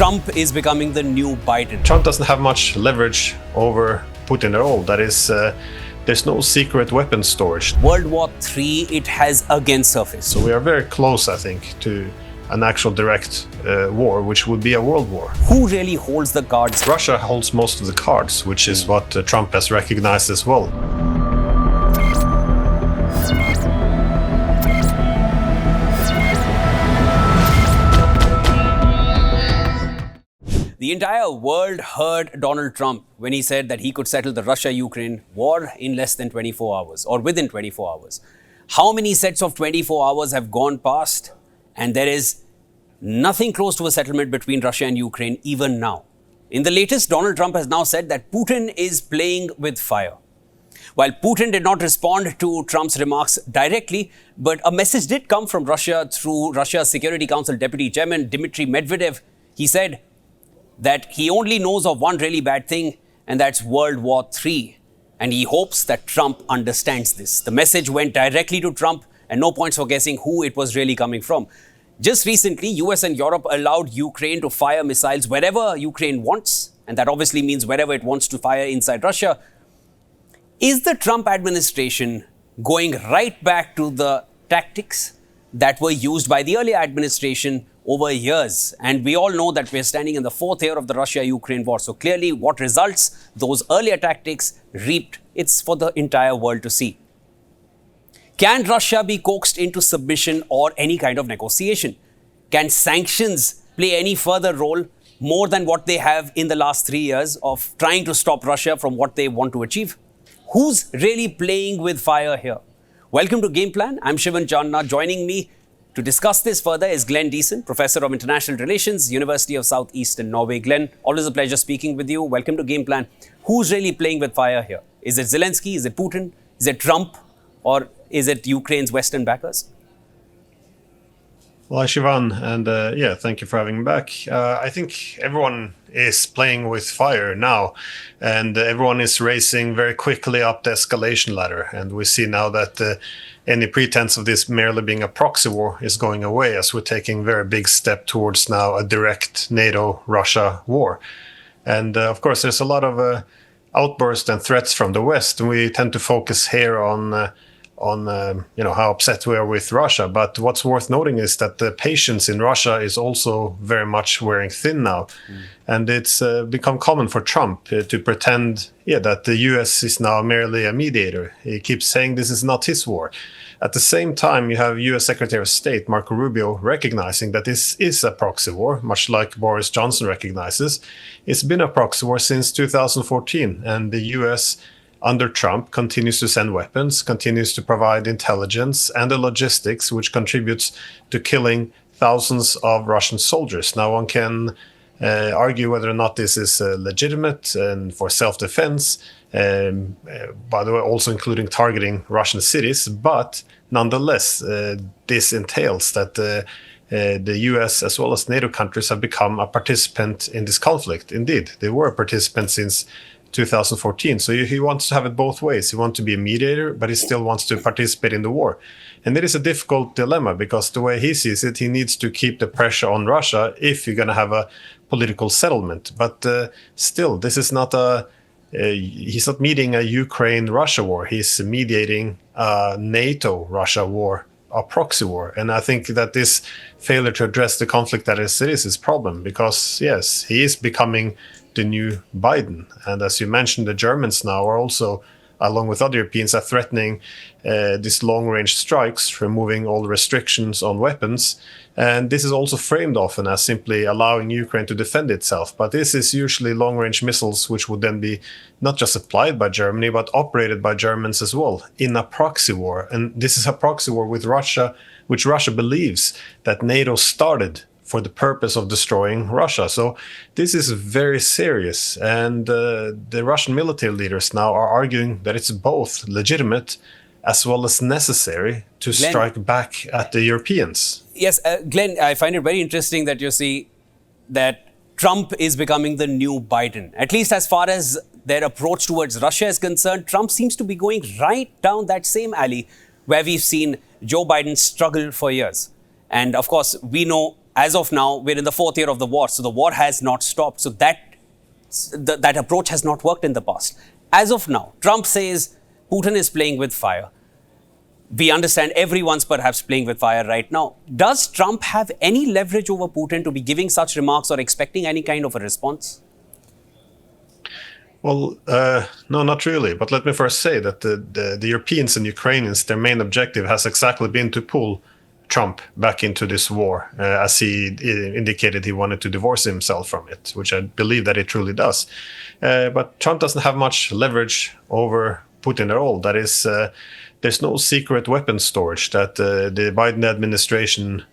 Trump is becoming the new Biden. Trump doesn't have much leverage over Putin at all. That is, there's no secret weapons storage. World War III, it has again surfaced. So we are very close, I think, to an actual direct war, which would be a world war. Who really holds the cards? Russia holds most of the cards, which is what Trump has recognized as well. The entire world heard Donald Trump when he said that he could settle the Russia-Ukraine war in less than 24 hours or within 24 hours. How many sets of 24 hours have gone past and there is nothing close to a settlement between Russia and Ukraine even now? In the latest, Donald Trump has now said that Putin is playing with fire. While Putin did not respond to Trump's remarks directly, but a message did come from Russia through Russia's Security Council Deputy Chairman Dimitry Medvedev. He said that he only knows of one really bad thing, and that's World War III. And he hopes that Trump understands this. The message went directly to Trump, and no points for guessing who it was really coming from. Just recently, US and Europe allowed Ukraine to fire missiles wherever Ukraine wants, and that obviously means wherever it wants to fire inside Russia. Is the Trump administration going right back to the tactics that were used by the earlier administration over years? And we all know that we're standing in the fourth year of the Russia-Ukraine war. So clearly what results those earlier tactics reaped, it's for the entire world to see. Can Russia be coaxed into submission or any kind of negotiation? Can sanctions play any further role more than what they have in the last 3 years of trying to stop Russia from what they want to achieve? Who's really playing with fire here? Welcome to Game Plan. I'm Shivan Chandna. Joining me to discuss this further is Glenn Deason, Professor of International Relations, University of Southeastern Norway. Glenn, always a pleasure speaking with you. Welcome to Game Plan. Who's really playing with fire here? Is it Zelensky? Is it Putin? Is it Trump? Or is it Ukraine's Western backers? Well, Shivan, and thank you for having me back. I think everyone is playing with fire now, and everyone is racing very quickly up the escalation ladder. And we see now that any pretense of this merely being a proxy war is going away, as we're taking a very big step towards now a direct NATO-Russia war. And of course, there's a lot of outbursts and threats from the West, and we tend to focus here on how upset we are with Russia. But what's worth noting is that the patience in Russia is also very much wearing thin now. And it's become common for Trump to pretend that the US is now merely a mediator. He keeps saying this is not his war. At the same time, you have US Secretary of State Marco Rubio recognizing that this is a proxy war, much like Boris Johnson recognizes. It's been a proxy war since 2014, and the US under Trump continues to send weapons, continues to provide intelligence and the logistics, which contributes to killing thousands of Russian soldiers. Now, one can argue whether or not this is legitimate and for self-defense, by the way, also including targeting Russian cities. But nonetheless, this entails that the US as well as NATO countries have become a participant in this conflict. Indeed, they were a participant since 2014. So he wants to have it both ways. He wants to be a mediator, but he still wants to participate in the war. And it is a difficult dilemma, because the way he sees it, he needs to keep the pressure on Russia if you're going to have a political settlement. But still, this is not he's not mediating a Ukraine-Russia war. He's mediating a NATO-Russia war, a proxy war. And I think that this failure to address the conflict that it is his problem, because yes, he is becoming the new Biden. And as you mentioned, the Germans now are also, along with other Europeans, are threatening these long-range strikes, removing all restrictions on weapons. And this is also framed often as simply allowing Ukraine to defend itself. But this is usually long-range missiles, which would then be not just supplied by Germany, but operated by Germans as well in a proxy war. And this is a proxy war with Russia, which Russia believes that NATO started for the purpose of destroying Russia. So this is very serious. And the Russian military leaders now are arguing that it's both legitimate as well as necessary to strike back at the Europeans. Yes, Glenn, I find it very interesting that you see that Trump is becoming the new Biden. At least as far as their approach towards Russia is concerned, Trump seems to be going right down that same alley where we've seen Joe Biden struggle for years. And of course, we know as of now, we're in the fourth year of the war, so the war has not stopped. So that approach has not worked in the past. As of now, Trump says Putin is playing with fire. We understand everyone's perhaps playing with fire right now. Does Trump have any leverage over Putin to be giving such remarks or expecting any kind of a response? Well, no, not really. But let me first say that the Europeans and Ukrainians, their main objective has exactly been to pull Trump back into this war, as he indicated he wanted to divorce himself from it, which I believe that he truly does. But Trump doesn't have much leverage over Putin at all. That is, there's no secret weapons storage that the Biden administration,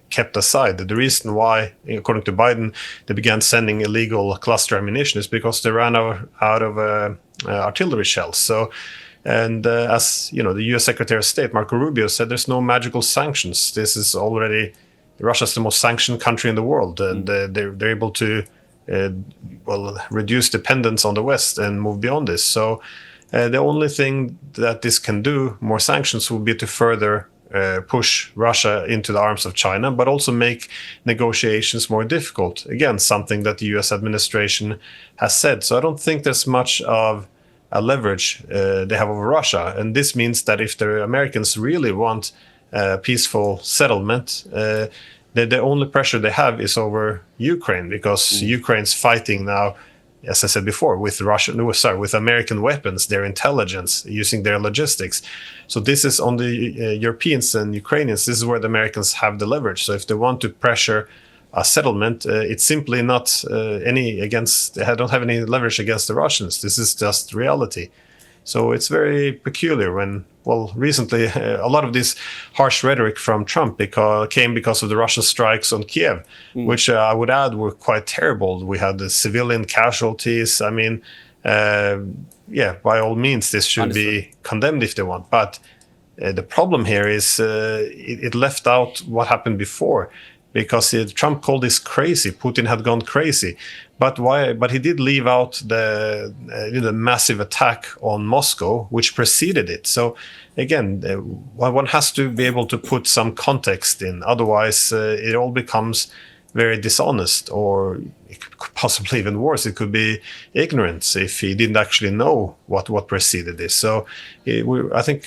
kept aside. The reason why, according to Biden, they began sending illegal cluster ammunition is because they ran out of artillery shells. So, and as you know, the U.S. Secretary of State Marco Rubio said, there's no magical sanctions. This is already Russia's the most sanctioned country in the world, and they're able to reduce dependence on the West and move beyond this. So. The only thing that this can do, more sanctions, will be to further push Russia into the arms of China, but also make negotiations more difficult. Again, something that the U.S. administration has said. So I don't think there's much of a leverage they have over Russia. And this means that if the Americans really want a peaceful settlement, the only pressure they have is over Ukraine, because Ukraine's fighting now, as I said before, with American weapons, their intelligence, using their logistics. So this is on the Europeans and Ukrainians. This is where the Americans have the leverage. So if they want to pressure a settlement, it's simply not they don't have any leverage against the Russians. This is just reality. So it's very peculiar when, recently a lot of this harsh rhetoric from Trump came because of the Russian strikes on Kiev, which I would add were quite terrible. We had the civilian casualties. I mean, by all means, this should be condemned if they want. But the problem here is it left out what happened before. Because Trump called this crazy. Putin had gone crazy. But why? But he did leave out the massive attack on Moscow, which preceded it. So again, one has to be able to put some context in. Otherwise, it all becomes very dishonest, or it could possibly even worse. It could be ignorance if he didn't actually know what preceded this. So I think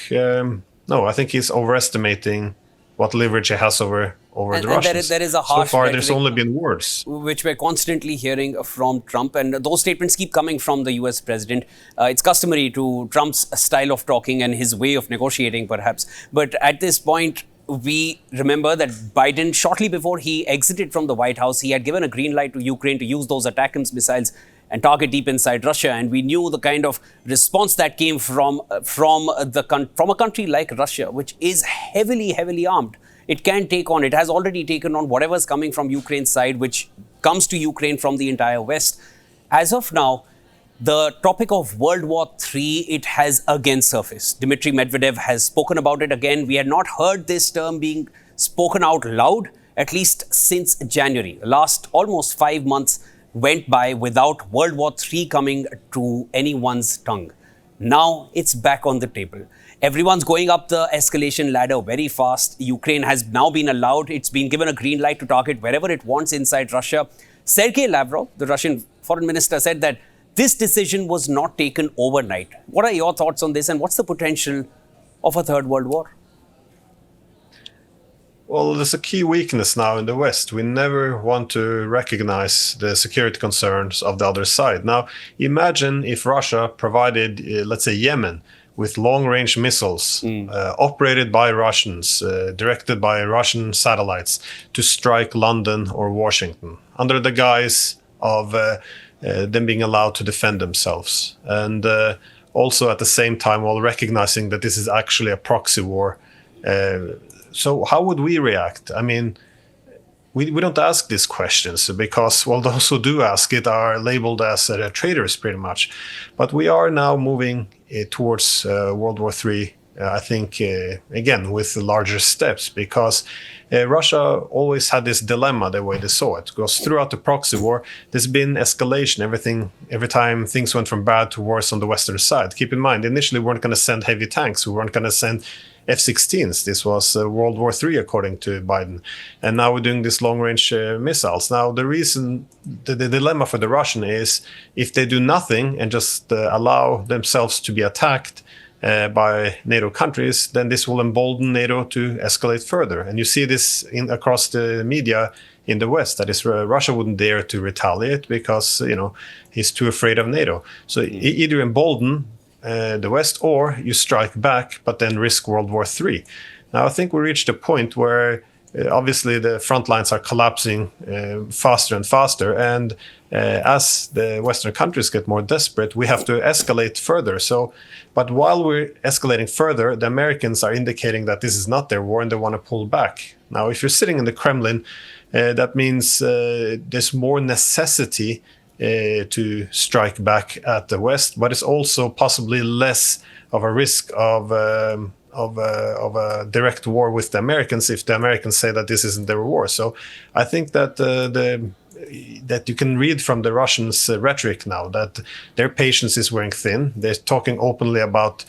he's overestimating what leverage he has over the Russians. There is a harsh so far, there's only been words, which we're constantly hearing from Trump, and those statements keep coming from the US president. It's customary to Trump's style of talking and his way of negotiating, perhaps. But at this point, we remember that Biden, shortly before he exited from the White House, he had given a green light to Ukraine to use those ATACMS missiles and target deep inside Russia. And we knew the kind of response that came from a country like Russia, which is heavily armed. It has already taken on whatever's coming from Ukraine's side, which comes to Ukraine from the entire West. As of now, the topic of World War III, it has again surfaced. Dimitry Medvedev has spoken about it again. We had not heard this term being spoken out loud, at least since January. Last almost 5 months went by without World War III coming to anyone's tongue. Now it's back on the table. Everyone's going up the escalation ladder very fast. Ukraine has now been allowed, it's been given a green light to target wherever it wants inside Russia. Sergei Lavrov, the Russian foreign minister, said that this decision was not taken overnight. What are your thoughts on this, and what's the potential of a third world war? Well, there's a key weakness now in the West. We never want to recognize the security concerns of the other side. Now, imagine if Russia provided, let's say, Yemen with long-range missiles operated by Russians, directed by Russian satellites to strike London or Washington under the guise of them being allowed to defend themselves. And also at the same time, while recognizing that this is actually a proxy war. So how would we react? I mean, we don't ask these questions because, those who do ask it are labeled as traitors pretty much. But we are now moving towards World War III I think, again, with larger steps, because Russia always had this dilemma the way they saw it. Because throughout the proxy war, there's been escalation. Every time things went from bad to worse on the Western side. Keep in mind, initially we weren't going to send heavy tanks. We weren't going to send F-16s. This was World War III, according to Biden. And now we're doing these long-range missiles. Now, the dilemma for the Russian is if they do nothing and just allow themselves to be attacked by NATO countries, then this will embolden NATO to escalate further. And you see this across the media in the West. That is, Russia wouldn't dare to retaliate because, he's too afraid of NATO. So either embolden the West, or you strike back, but then risk World War III. Now, I think we reached a point where obviously the front lines are collapsing faster and faster. And as the Western countries get more desperate, we have to escalate further. But while we're escalating further, the Americans are indicating that this is not their war and they want to pull back. Now, if you're sitting in the Kremlin, that means there's more necessity to strike back at the West, but it's also possibly less of a risk of a direct war with the Americans if the Americans say that this isn't their war. So I think that that you can read from the Russians' rhetoric now that their patience is wearing thin. They're talking openly about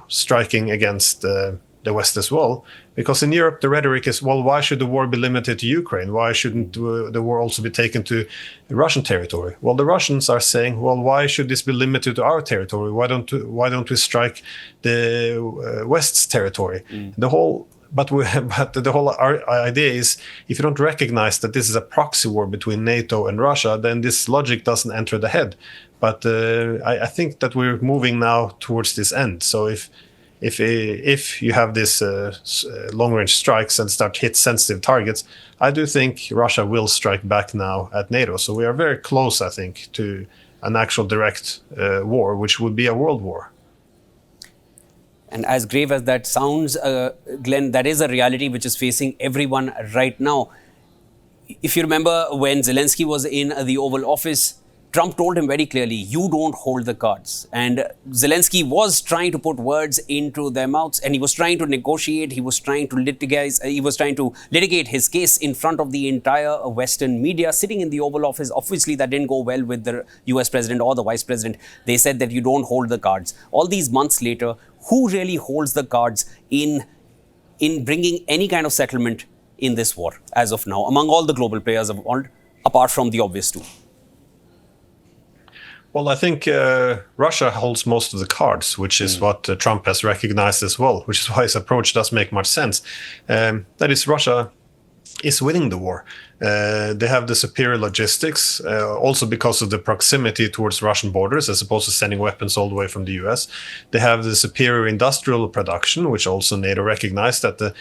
striking against the West as well, because in Europe the rhetoric is, well, why should the war be limited to Ukraine? Why shouldn't the war also be taken to Russian territory? Well, the Russians are saying, well, why should this be limited to our territory? Why don't we strike the West's territory? The whole idea is, if you don't recognize that this is a proxy war between NATO and Russia, then this logic doesn't enter the head. But I think that we're moving now towards this end. So if you have this long-range strikes and start hit sensitive targets, I do think Russia will strike back now at NATO. So we are very close, I think, to an actual direct war, which would be a world war. And as grave as that sounds, Glenn, that is a reality which is facing everyone right now. If you remember when Zelensky was in the Oval Office, Trump told him very clearly, you don't hold the cards. And Zelensky was trying to put words into their mouths, and he was trying to negotiate, he was trying to litigate his case in front of the entire Western media, sitting in the Oval Office. Obviously, that didn't go well with the US president or the vice president. They said that you don't hold the cards. All these months later, who really holds the cards in bringing any kind of settlement in this war as of now, among all the global players involved, apart from the obvious two? Well, I think Russia holds most of the cards, which is what Trump has recognized as well, which is why his approach does make much sense. That is, Russia is winning the war. They have the superior logistics, also because of the proximity towards Russian borders, as opposed to sending weapons all the way from the US. They have the superior industrial production, which also NATO recognized that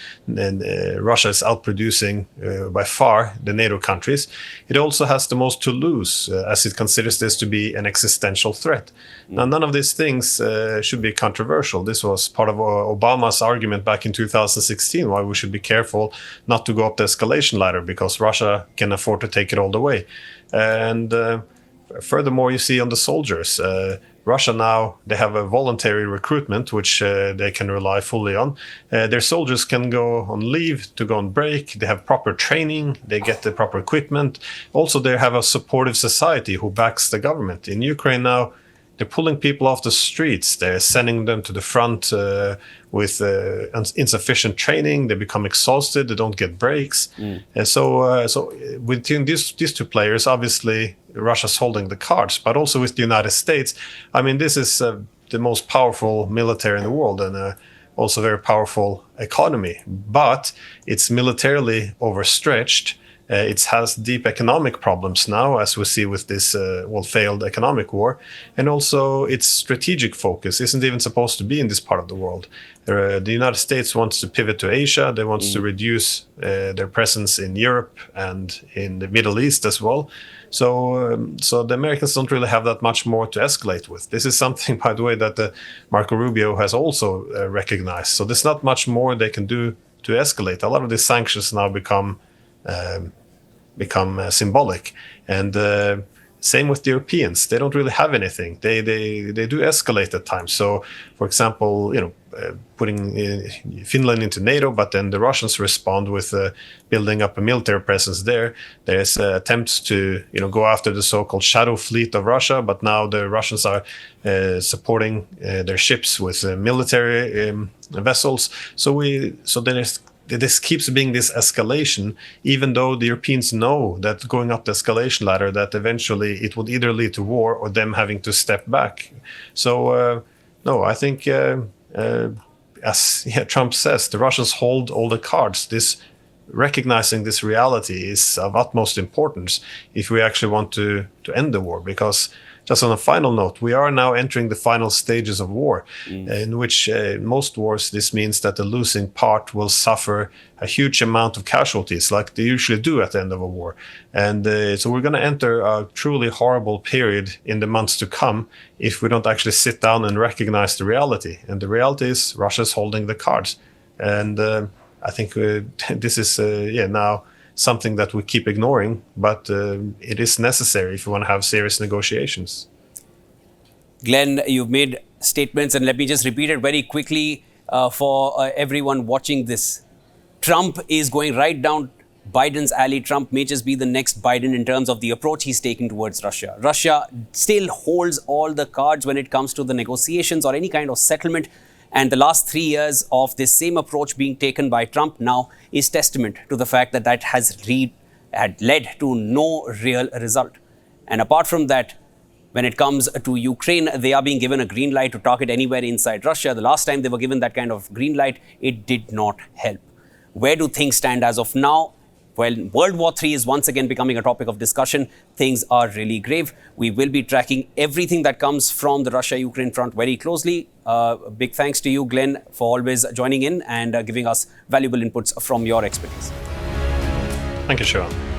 Russia is outproducing by far the NATO countries. It also has the most to lose, as it considers this to be an existential threat. Now, none of these things should be controversial. This was part of Obama's argument back in 2016, why we should be careful not to go up the escalation ladder, because Russia can afford to take it all the way. And furthermore, you see on the soldiers, Russia now, they have a voluntary recruitment, which they can rely fully on. Their soldiers can go on leave, to go on break. They have proper training. They get the proper equipment. Also, they have a supportive society who backs the government. In Ukraine now, they're pulling people off the streets. They're sending them to the front with insufficient training. They become exhausted. They don't get breaks. And so between these two players, obviously, Russia's holding the cards. But also with the United States, I mean, this is the most powerful military in the world, and also very powerful economy. But it's militarily overstretched. It has deep economic problems now, as we see with this failed economic war. And also its strategic focus isn't even supposed to be in this part of the world. The United States wants to pivot to Asia. They want to reduce their presence in Europe and in the Middle East as well. So the Americans don't really have that much more to escalate with. This is something, by the way, that Marco Rubio has also recognized. So there's not much more they can do to escalate. A lot of these sanctions now become symbolic. And same with the Europeans. They don't really have anything. They do escalate at times. So, for example, putting Finland into NATO, but then the Russians respond with building up a military presence there. There's attempts to go after the so-called shadow fleet of Russia, but now the Russians are supporting their ships with military vessels. So this keeps being this escalation, even though the Europeans know that going up the escalation ladder, that eventually it would either lead to war or them having to step back. So, no, I think, as Trump says, the Russians hold all the cards. Recognizing this reality is of utmost importance if we actually want to end the war, because just on a final note, we are now entering the final stages of war, in which most wars, this means that the losing part will suffer a huge amount of casualties, like they usually do at the end of a war. And so we're going to enter a truly horrible period in the months to come if we don't actually sit down and recognize the reality. And the reality is Russia's holding the cards. And I think this is now something that we keep ignoring, but it is necessary if we want to have serious negotiations. Glenn, you've made statements, and let me just repeat it very quickly for everyone watching this. Trump is going right down Biden's alley. Trump may just be the next Biden in terms of the approach he's taking towards Russia. Russia still holds all the cards when it comes to the negotiations or any kind of settlement. And the last 3 years of this same approach being taken by Trump now is testament to the fact that that had led to no real result. And apart from that, when it comes to Ukraine, they are being given a green light to target anywhere inside Russia. The last time they were given that kind of green light, it did not help. Where do things stand as of now? Well, World War III is once again becoming a topic of discussion. Things are really grave. We will be tracking everything that comes from the Russia-Ukraine front very closely. Big thanks to you, Glenn, for always joining in and giving us valuable inputs from your expertise. Thank you, Sean.